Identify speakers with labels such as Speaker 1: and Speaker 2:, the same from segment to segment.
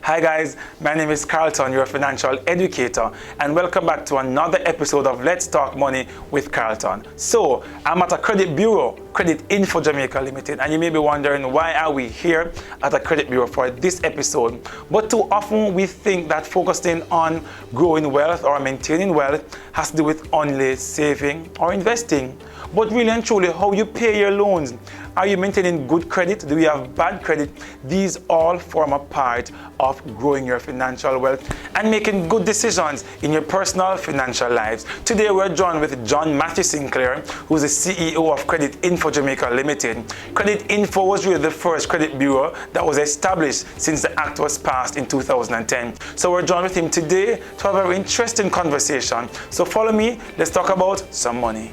Speaker 1: Hi guys, my name is Carlton, your financial educator, and welcome back to another episode of Let's Talk Money with Carlton. So, I'm at a credit bureau, Credit Info Jamaica Limited, and you may be wondering why are we here at a credit bureau for this episode. But too often we think that focusing on growing wealth or maintaining wealth has to do with only saving or investing. But really and truly, how you pay your loans. Are you maintaining good credit? Do you have bad credit? These all form a part of growing your financial wealth and making good decisions in your personal financial lives. Today we're joined with John Matthew Sinclair, who's the CEO of Credit Info Jamaica Limited. Credit Info was really the first credit bureau that was established since the Act was passed in 2010. So we're joined with him today to have a very interesting conversation. So follow me, let's talk about some money.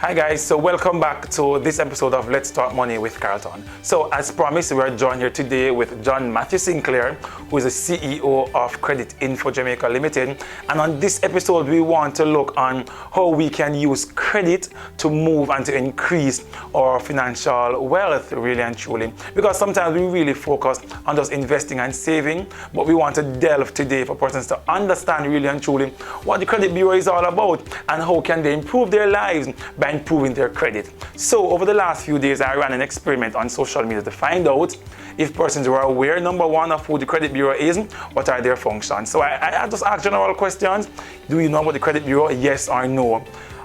Speaker 1: Hi guys, so welcome back to this episode of Let's Talk Money with Carlton. So as promised, we are joined here today with John Matthew Sinclair, who is the CEO of Credit Info Jamaica Limited. And on this episode, we want to look on how we can use credit to move and to increase our financial wealth, really and truly. Because sometimes we really focus on just investing and saving, but we want to delve today for persons to understand really and truly what the credit bureau is all about and how can they improve their lives by improving their credit. So over the last few days, I ran an experiment on social media to find out if persons were aware, number one, of who the credit bureau is, what are their functions. So I just asked general questions. Do you know about the credit bureau? Yes or no?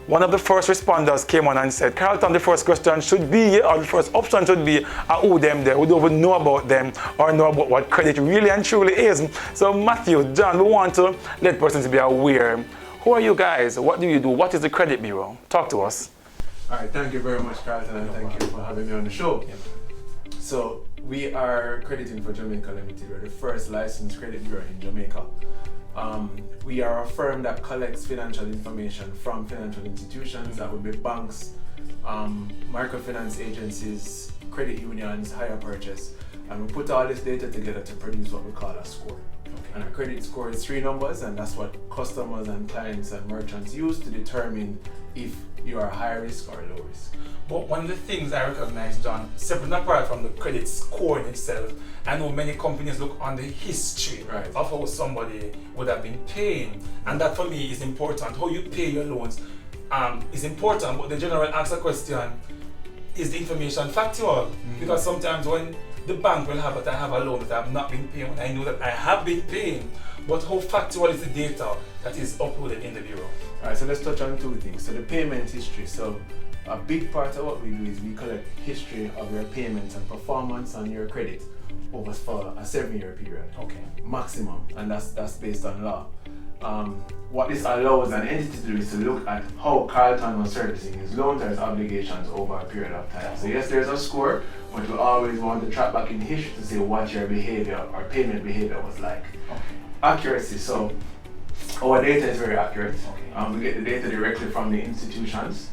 Speaker 1: One of the first responders came on and said, Carlton, the first question should be, or the first option should be, who them there, who don't even know about them or know about what credit really and truly is. So Matthew, John, we want to let persons be aware. Who are you guys? What do you do? What is the credit bureau? Talk to us.
Speaker 2: All right, thank you very much, Carlton, and thank you for having me on the show. Yeah. So we are Credit Info Jamaica Limited. We're the first licensed credit bureau in Jamaica. We are a firm that collects financial information from financial institutions, that would be banks, microfinance agencies, credit unions, hire purchase, and we put all this data together to produce what we call a score. And a credit score is 3 numbers, and that's what customers and clients and merchants use to determine if you are high risk or low risk.
Speaker 1: But one of the things I recognize, John, separate apart from the credit score in itself, I know many companies look on the history of how somebody would have been paying, and that for me is important. How you pay your loans is important, but the general ask a question, is the information factual? Because sometimes when the bank will have that I have a loan that I have not been paying, and I know that I have been paying, but how factual is the data that is uploaded in the bureau?
Speaker 2: Alright, so let's touch on 2 things. So the payment history. So a big part of what we do is we collect history of your payments and performance on your credit over for a 7-year period.
Speaker 1: Okay.
Speaker 2: Maximum, and that's based on law. What this allows an entity to do is to look at how Carlton was servicing his loans or his obligations over a period of time. So yes, there's a score, but we always want to track back in history to see what your behavior or payment behavior was like.
Speaker 1: Okay.
Speaker 2: Accuracy. So our data is very accurate. We get the data directly from the institutions.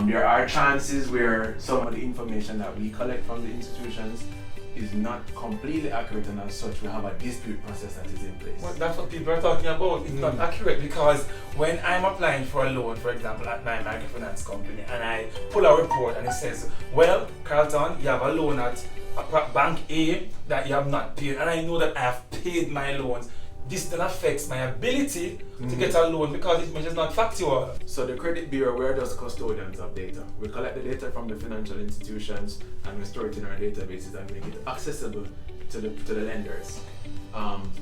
Speaker 2: There are chances where some of the information that we collect from the institutions is not completely accurate, and as such we have a dispute process that is in place.
Speaker 1: Well, that's what people are talking about. It's not accurate, because when I'm applying for a loan, for example, at my microfinance company, and I pull a report and it says, well, Carlton, you have a loan at bank A that you have not paid, and I know that I have paid my loans. This then affects my ability to get a loan because it is not factual.
Speaker 2: So the credit bureau, we're just custodians of data. We collect the data from the financial institutions and we store it in our databases and make it accessible to the lenders.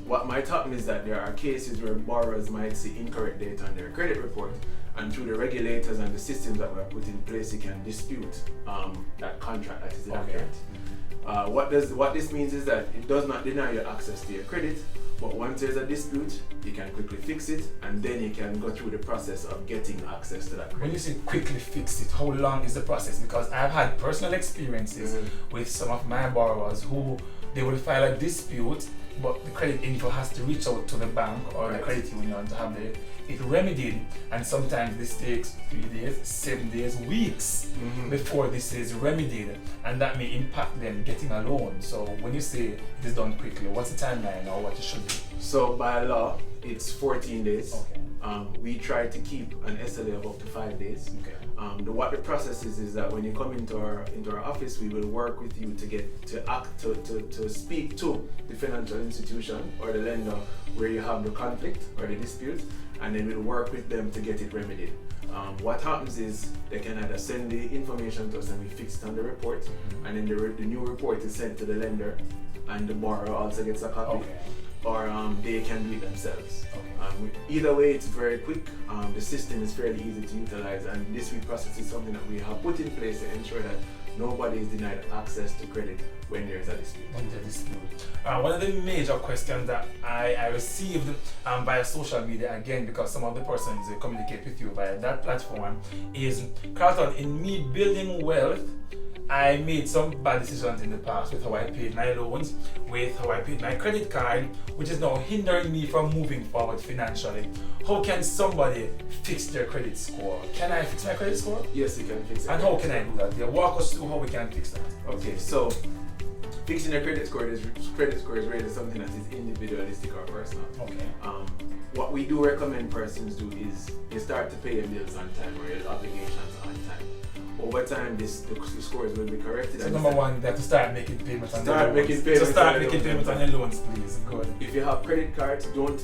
Speaker 2: What might happen is that there are cases where borrowers might see incorrect data on their credit report, and through the regulators and the systems that were put in place, you can dispute that contract that is inaccurate. What this means is that it does not deny you access to your credit, but once there's a dispute, you can quickly fix it, and then you can go through the process of getting access to that credit.
Speaker 1: When you say quickly fix it, how long is the process? Because I've had personal experiences with some of my borrowers who they will file a dispute, but the credit info has to reach out to the bank or the credit union to have it remedied, and sometimes this takes 3 days, 7 days, weeks before this is remedied, and that may impact them getting a loan. So when you say it is done quickly, what's the timeline or what it should be?
Speaker 2: So by law, it's 14 days.
Speaker 1: Okay.
Speaker 2: We try to keep an SLA of up to 5 days.
Speaker 1: Okay.
Speaker 2: What the process is that when you come into our office, we will work with you to speak to the financial institution or the lender where you have the conflict or the dispute, and then we'll work with them to get it remedied. What happens is they can either send the information to us and we fix it on the report, and then the new report is sent to the lender, and the borrower also gets a copy.
Speaker 1: Okay.
Speaker 2: Or they can do it themselves.
Speaker 1: Okay.
Speaker 2: Either way, it's very quick. The system is fairly easy to utilize, and this week process is something that we have put in place to ensure that nobody is denied access to credit when there is a dispute.
Speaker 1: One of the major questions that I received via social media, again because some of the persons communicate with you via that platform, is, Carlton, in me building wealth, I made some bad decisions in the past with how I paid my loans, with how I paid my credit card, which is now hindering me from moving forward financially. How can somebody fix their credit score? Can I fix my credit score?
Speaker 2: Yes, you can fix it.
Speaker 1: And how can I do that? Yeah, walk us through how we can fix that.
Speaker 2: Okay, so fixing your credit score is really something that is individualistic or personal.
Speaker 1: Okay.
Speaker 2: What we do recommend persons do is you start to pay your bills on time or your obligations on time. Over time, the scores will be corrected.
Speaker 1: So number one, they have to start making payments on
Speaker 2: your
Speaker 1: loans.
Speaker 2: payments.
Speaker 1: Start making payments on your loans, please. Good.
Speaker 2: If you have credit cards, don't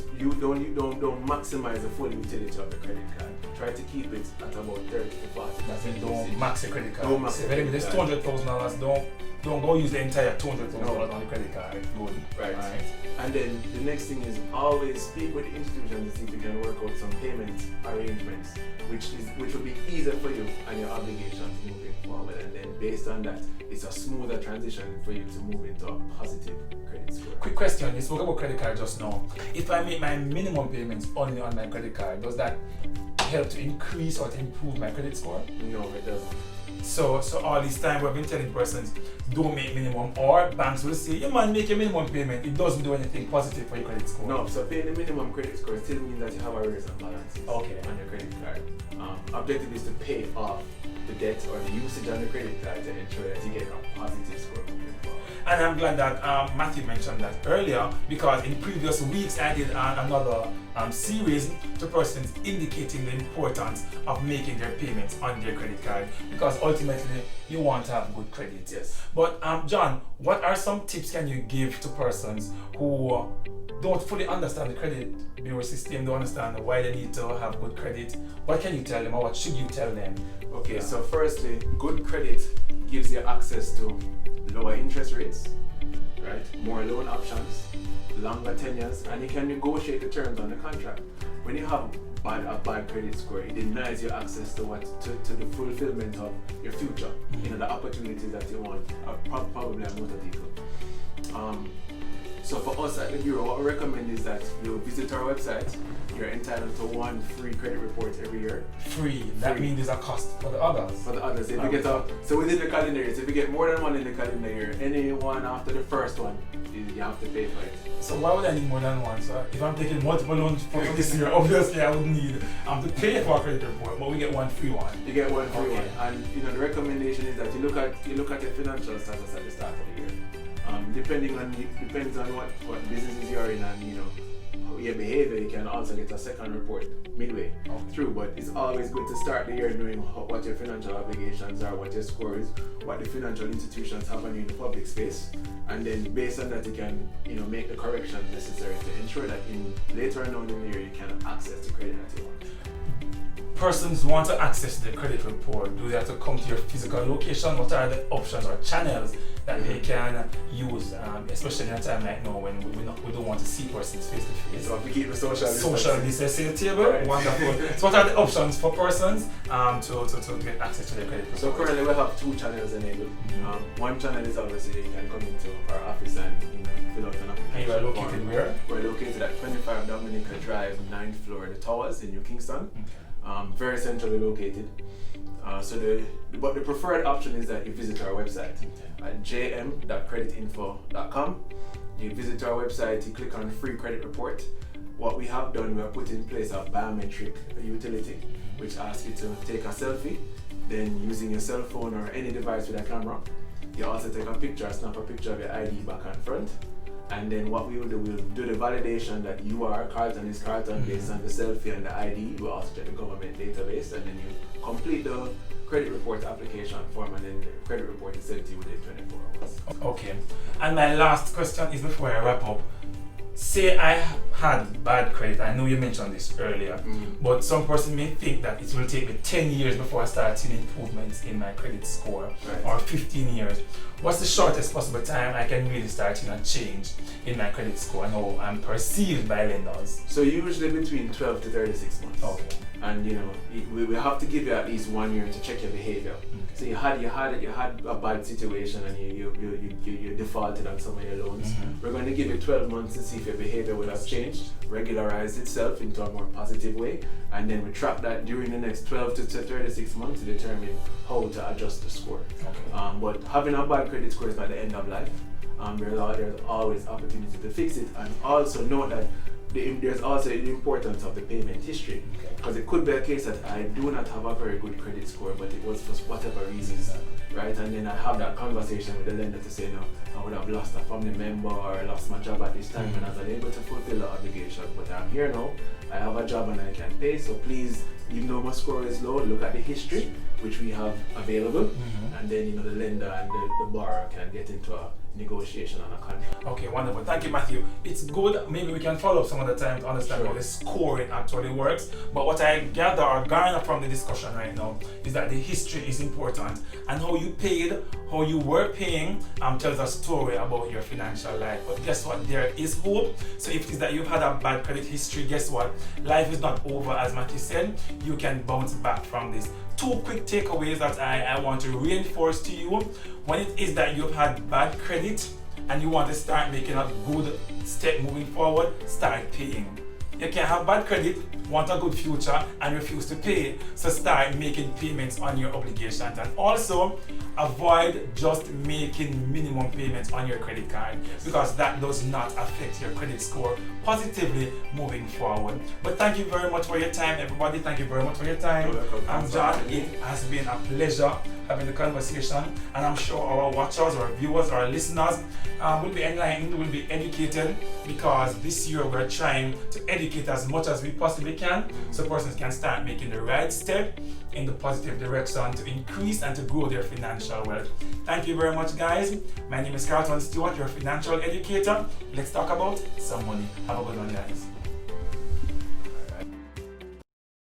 Speaker 2: maximize the full utility of the credit card. Try to keep it at about 30 to 40.
Speaker 1: That's it. Don't max your credit card.
Speaker 2: Don't max your credit
Speaker 1: There's
Speaker 2: card.
Speaker 1: $200,000. Don't go use the entire $200,000 on the credit card. Good.
Speaker 2: Right.
Speaker 1: Right.
Speaker 2: And then the next thing is always speak with the institution to see if you can work out some payment arrangements, which will be easier for you and your obligations moving forward. And then based on that, it's a smoother transition for you to move into a positive credit score.
Speaker 1: Quick question, you spoke about credit card just now. If I make my minimum payments only on my credit card, does that help to increase or to improve my credit score?
Speaker 2: No, it doesn't.
Speaker 1: So all this time we've been telling persons don't make minimum, or banks will say, yeah man, make your minimum payment. It doesn't do anything positive for your credit score.
Speaker 2: No, so paying the minimum credit score still means that you have arrears and balances on your credit card. Objective is to pay off the debt or the usage on the credit card to ensure that you get a positive score moving forward.
Speaker 1: And I'm glad that Matthew mentioned that earlier, because in previous weeks I did another series to persons indicating the importance of making their payments on their credit card, because ultimately you want to have good credit.
Speaker 2: Yes.
Speaker 1: But John, what are some tips can you give to persons who don't fully understand the credit bureau system, don't understand why they need to have good credit? What can you tell them, or what should you tell them?
Speaker 2: Okay, so firstly, good credit gives you access to lower interest rates, right? More loan options, longer tenures, and you can negotiate the terms on the contract. When you have a bad credit score, it denies you access to the fulfillment of your future, the opportunities that you want, probably a motor vehicle. So for us at the Bureau, what we recommend is that you visit our website. You're entitled to one free credit report every year.
Speaker 1: Free. That means there's a cost for the others.
Speaker 2: For the others, if you get so within the calendar year, so if you get more than one in the calendar year, any one after the first one, you have to pay for it.
Speaker 1: So why would I need more than one? So if I'm taking multiple loans for this year, obviously I would need to pay for a credit report, but we get one free one.
Speaker 2: You get one free one, and the recommendation is that you look at your financial status at the start of the year. Depends on what businesses you're in and your behavior, you can also get a second report midway through, but it's always good to start the year knowing what your financial obligations are, what your score is, what the financial institutions have on you in the public space, and then based on that you can make the corrections necessary to ensure that later on in the year you can access the credit that you want.
Speaker 1: Persons want to access the credit report, do they have to come to your physical location? What are the options or channels that they can use, especially in a time like now when we don't want to see persons face to face?
Speaker 2: So if we keep the social
Speaker 1: distancing table,
Speaker 2: right.
Speaker 1: Wonderful. So what are the options for persons to get access to their credit report?
Speaker 2: So currently we have two channels enabled. One channel is obviously you can come into our office and fill out an application.
Speaker 1: And you are located where?
Speaker 2: We're located at 25 Dominica Drive, 9th floor, the Towers in New Kingston. Very centrally located. But the preferred option is that you visit our website at jm.creditinfo.com. You visit our website, you click on free credit report. What we have done, we have put in place a biometric utility, which asks you to take a selfie, then using your cell phone or any device with a camera. You also take a picture, snap a picture of your ID back and front. And then what we will do, we'll do the validation that you are Carlton is Carlton based on the selfie and the ID. We'll also check the government database, and then you complete the credit report application form, and then the credit report is sent to you within 24 hours.
Speaker 1: Okay. And my last question is before I wrap up. Say I had bad credit. I know you mentioned this earlier, but some person may think that it will take me 10 years before I start seeing improvements in my credit score, or 15 years. What's the shortest possible time I can really start seeing a change in my credit score and how I'm perceived by lenders?
Speaker 2: So usually between 12 to 36 months.
Speaker 1: Okay.
Speaker 2: And we have to give you at least 1 year to check your behavior.
Speaker 1: Okay.
Speaker 2: So you had a bad situation and you defaulted on some of your loans. We're going to give you 12 months to see if your behavior would have changed, regularized itself into a more positive way, and then we track that during the next 12 to 36 months to determine how to adjust the score.
Speaker 1: Okay.
Speaker 2: But having a bad credit score is not the end of life. There's always opportunity to fix it, and also know that there's also the importance of the payment history, because it could be a case that I do not have a very good credit score, but it was for whatever reasons, right? And then I have that conversation with the lender to say, no, I would have lost a family member or lost my job at this time and I was unable to fulfill the obligation, but I'm here now, I have a job and I can pay, so please, even though my score is low, look at the history, which we have available, and then the lender and the borrower can get into a negotiation on a contract.
Speaker 1: Okay, wonderful. Thank you, Matthew. It's good. Maybe we can follow up some other time to understand how the scoring actually works. But what I gather or garner from the discussion right now is that the history is important, and how you paid, how you were paying, tells a story about your financial life. But guess what? There is hope. So if it is that you've had a bad credit history, guess what? Life is not over, as Matthew said. You can bounce back from this. 2 quick takeaways that I want to reinforce to you. When it is that you've had bad credit and you want to start making a good step moving forward, start paying. You can have bad credit, want a good future, and refuse to pay. So start making payments on your obligations, and also avoid just making minimum payments on your credit card, because that does not affect your credit score positively moving forward. But thank you very much for your time, everybody. Thank you very much for your time. I'm John. It has been a pleasure having the conversation, and I'm sure our watchers, our viewers, our listeners will be enlightened, will be educated, because this year we're trying to educate as much as we possibly can, so persons can start making the right step in the positive direction to increase and to grow their financial wealth. Thank you very much, guys. My name is Carlton Stewart, your financial educator. Let's talk about some money. Have a good one, guys.